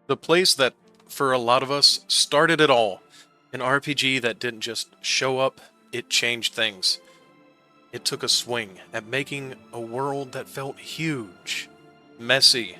The place that, for a lot of us, started it all. An RPG that didn't just show up, it changed things. It took a swing at making a world that felt huge, messy,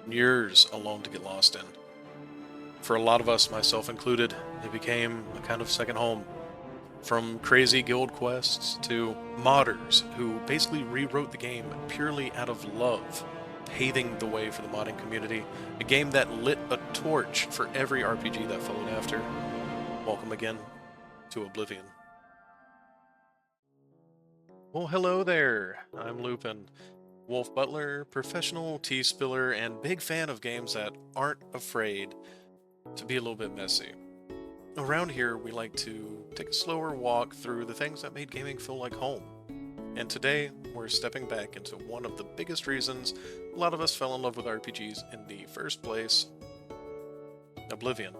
and yours alone to get lost in. For a lot of us, myself included, it became a kind of second home. From crazy guild quests to modders who basically rewrote the game purely out of love, paving the way for the modding community, a game that lit a torch for every RPG that followed after. Welcome again to Oblivion. Well, hello there. I'm Lupin, Wolf Butler, professional tea spiller, and big fan of games that aren't afraid to be a little bit messy. Around here, we like to take a slower walk through the things that made gaming feel like home. And today, we're stepping back into one of the biggest reasons a lot of us fell in love with RPGs in the first place, Oblivion.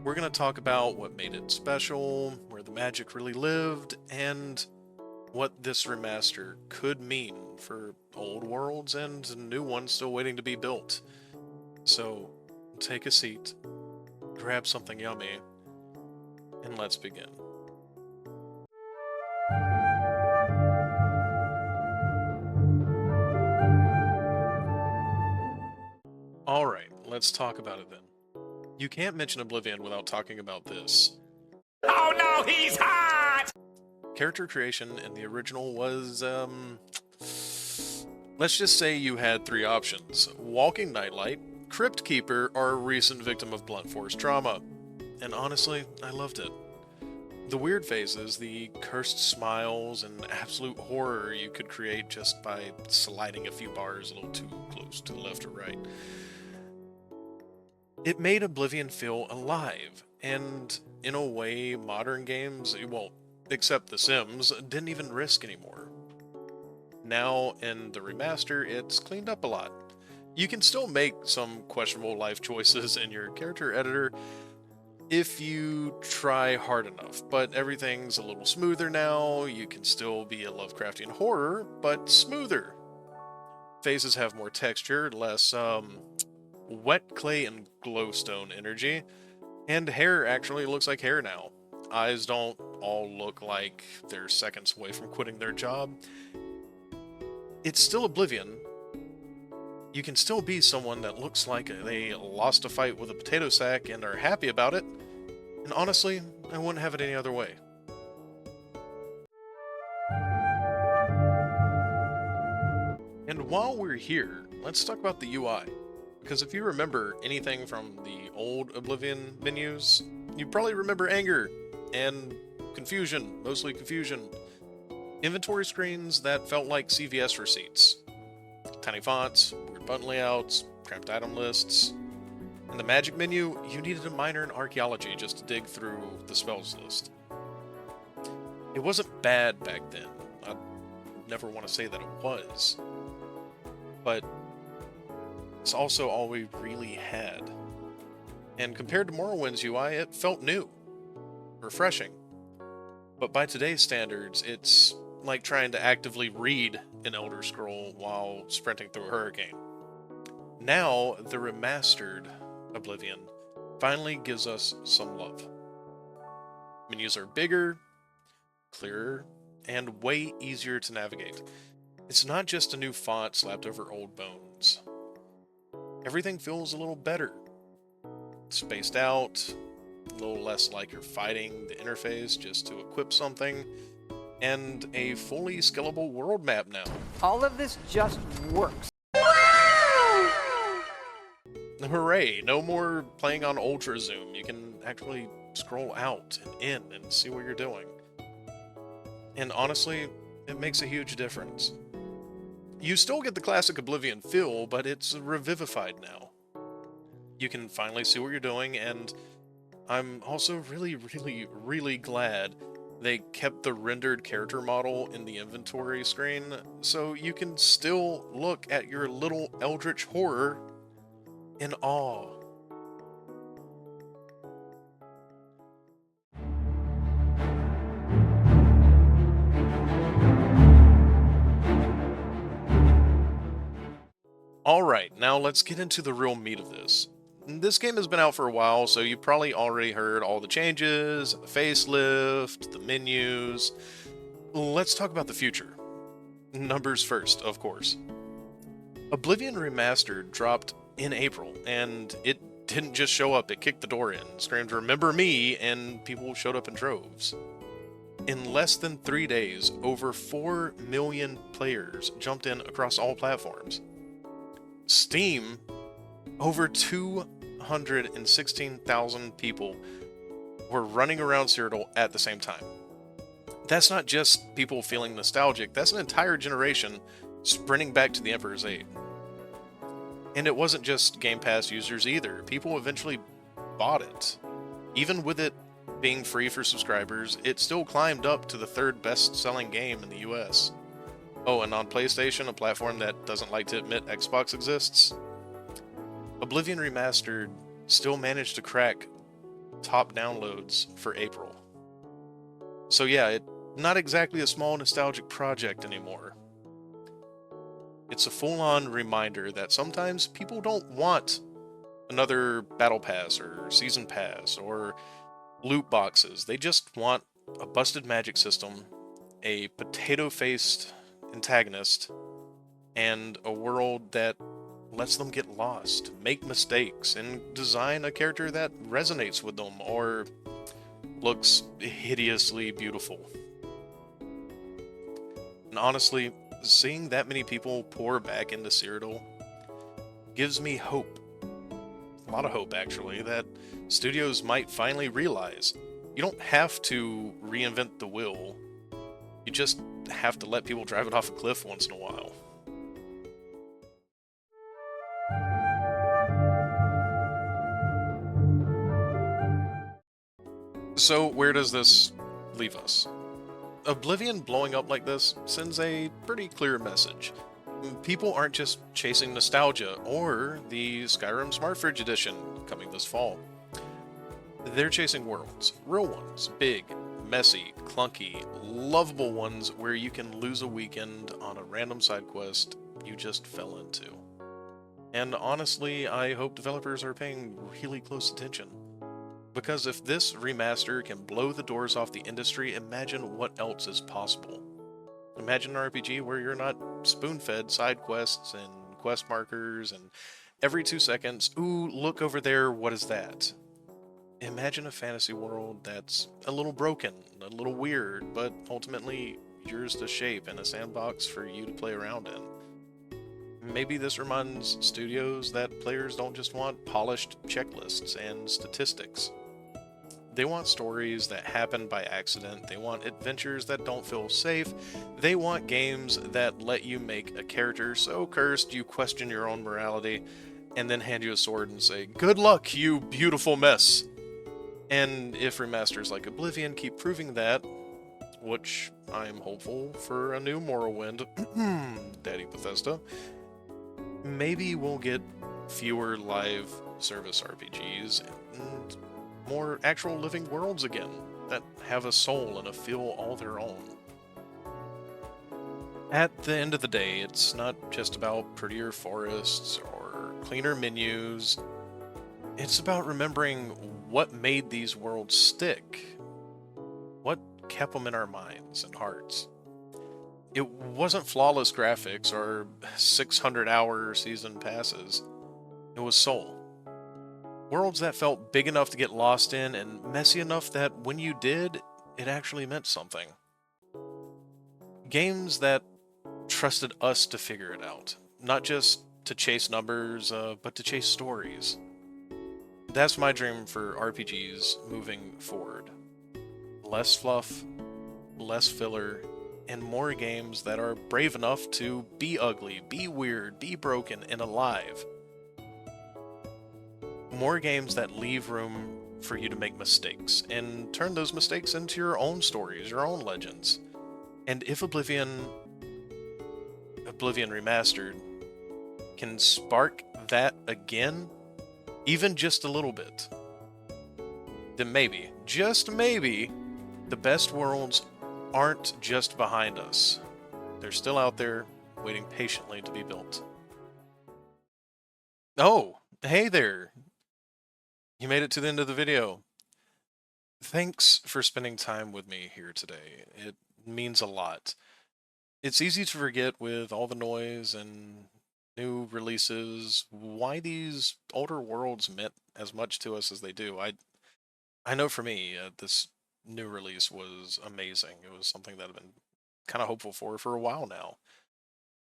We're going to talk about what made it special, where the magic really lived, and what this remaster could mean for old worlds and new ones still waiting to be built. So, take a seat, grab something yummy, and let's begin. Alright, let's talk about it then. You can't mention Oblivion without talking about this. Oh no, he's hot! Character creation in the original was, let's just say you had three options: Walking Nightlight, Crypt Keeper, or a recent victim of blunt force trauma. And honestly, I loved it. The weird phases, the cursed smiles, and absolute horror you could create just by sliding a few bars a little too close to the left or right. It made Oblivion feel alive, and in a way modern games, well, except The Sims, didn't even risk anymore. Now, in the remaster, it's cleaned up a lot. You can still make some questionable life choices in your character editor if you try hard enough, but everything's a little smoother now. You can still be a Lovecraftian horror, but smoother. Faces have more texture, less, wet clay and glowstone energy, and hair actually looks like hair now. Eyes don't all look like they're seconds away from quitting their job. It's still Oblivion. You can still be someone that looks like they lost a fight with a potato sack and are happy about it, and honestly, I wouldn't have it any other way. And while we're here, let's talk about the UI. Because if you remember anything from the old Oblivion menus, you probably remember anger and confusion, mostly confusion. Inventory screens that felt like CVS receipts. Tiny fonts, weird button layouts, cramped item lists. In the magic menu, you needed a minor in archaeology just to dig through the spells list. It wasn't bad back then. I never want to say that it was. But it's also all we really had. And compared to Morrowind's UI, it felt new, refreshing. But by today's standards, it's like trying to actively read an Elder Scroll while sprinting through a hurricane. Now, the remastered Oblivion finally gives us some love. Menus are bigger, clearer, and way easier to navigate. It's not just a new font slapped over old bones. Everything feels a little better. Spaced out, a little less like you're fighting the interface just to equip something, and a fully scalable world map now. All of this just works. Hooray, no more playing on ultra zoom. You can actually scroll out and in and see what you're doing. And honestly, it makes a huge difference. You still get the classic Oblivion feel, but it's revivified now. You can finally see what you're doing, and I'm also really glad they kept the rendered character model in the inventory screen, so you can still look at your little eldritch horror in awe. Alright, now let's get into the real meat of this. This game has been out for a while, so you've probably already heard all the changes, the facelift, the menus. Let's talk about the future. Numbers first, of course. Oblivion Remastered dropped in April, and it didn't just show up, it kicked the door in, screamed, "Remember me," and people showed up in droves. In less than 3 days, over 4 million players jumped in across all platforms. Steam, over 216,000 people were running around Cyrodiil at the same time. That's not just people feeling nostalgic, that's an entire generation sprinting back to the Emperor's Aid. And it wasn't just Game Pass users either. People eventually bought it. Even with it being free for subscribers, it still climbed up to the third best-selling game in the US. Oh, and on PlayStation, a platform that doesn't like to admit Xbox exists, Oblivion Remastered still managed to crack top downloads for April. So yeah, it's not exactly a small nostalgic project anymore. It's a full-on reminder that sometimes people don't want another battle pass or season pass or loot boxes. They just want a busted magic system, a potato-faced antagonist, and a world that lets them get lost, make mistakes, and design a character that resonates with them or looks hideously beautiful. And honestly, seeing that many people pour back into Cyrodiil gives me hope. A lot of hope, actually, that studios might finally realize you don't have to reinvent the wheel. You just have to let people drive it off a cliff once in a while. So where does this leave us? Oblivion blowing up like this sends a pretty clear message. People aren't just chasing nostalgia or the Skyrim Smart Fridge Edition coming this fall. They're chasing worlds, real ones, big, messy, clunky, lovable ones where you can lose a weekend on a random side quest you just fell into. And honestly, I hope developers are paying really close attention. Because if this remaster can blow the doors off the industry, imagine what else is possible. Imagine an RPG where you're not spoon-fed side quests and quest markers and every 2 seconds, ooh, look over there, what is that? Imagine a fantasy world that's a little broken, a little weird, but ultimately yours to shape and a sandbox for you to play around in. Maybe this reminds studios that players don't just want polished checklists and statistics. They want stories that happen by accident, they want adventures that don't feel safe, they want games that let you make a character so cursed you question your own morality, and then hand you a sword and say, "Good luck, you beautiful mess!" And if remasters like Oblivion keep proving that, which I'm hopeful for a new Morrowind, Daddy Bethesda, maybe we'll get fewer live service RPGs and more actual living worlds again that have a soul and a feel all their own. At the end of the day, it's not just about prettier forests or cleaner menus. It's about remembering what made these worlds stick, what kept them in our minds and hearts. It wasn't flawless graphics or 600-hour season passes. It was soul. Worlds that felt big enough to get lost in and messy enough that when you did, it actually meant something. Games that trusted us to figure it out, not just to chase numbers, but to chase stories. That's my dream for RPGs moving forward. Less fluff, less filler, and more games that are brave enough to be ugly, be weird, be broken, and alive. More games that leave room for you to make mistakes, and turn those mistakes into your own stories, your own legends. And if Oblivion Remastered can spark that again, even just a little bit, then maybe, just maybe, the best worlds aren't just behind us. They're still out there, waiting patiently to be built. Oh, hey there. You made it to the end of the video. Thanks for spending time with me here today. It means a lot. It's easy to forget with all the noise and new releases why these older worlds meant as much to us as they do. I know for me, this new release was amazing. It was something that I've been kind of hopeful for a while now.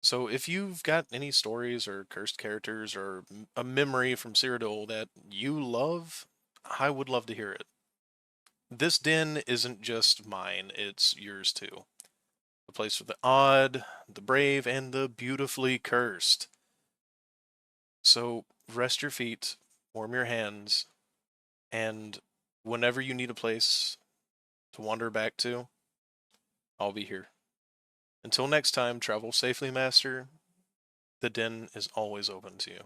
So if you've got any stories or cursed characters or a memory from Cyrodiil that you love, I would love to hear it. This den isn't just mine, it's yours too. A place for the odd, the brave, and the beautifully cursed. So rest your feet, warm your hands, and whenever you need a place to wander back to, I'll be here. Until next time, travel safely, Master. The den is always open to you.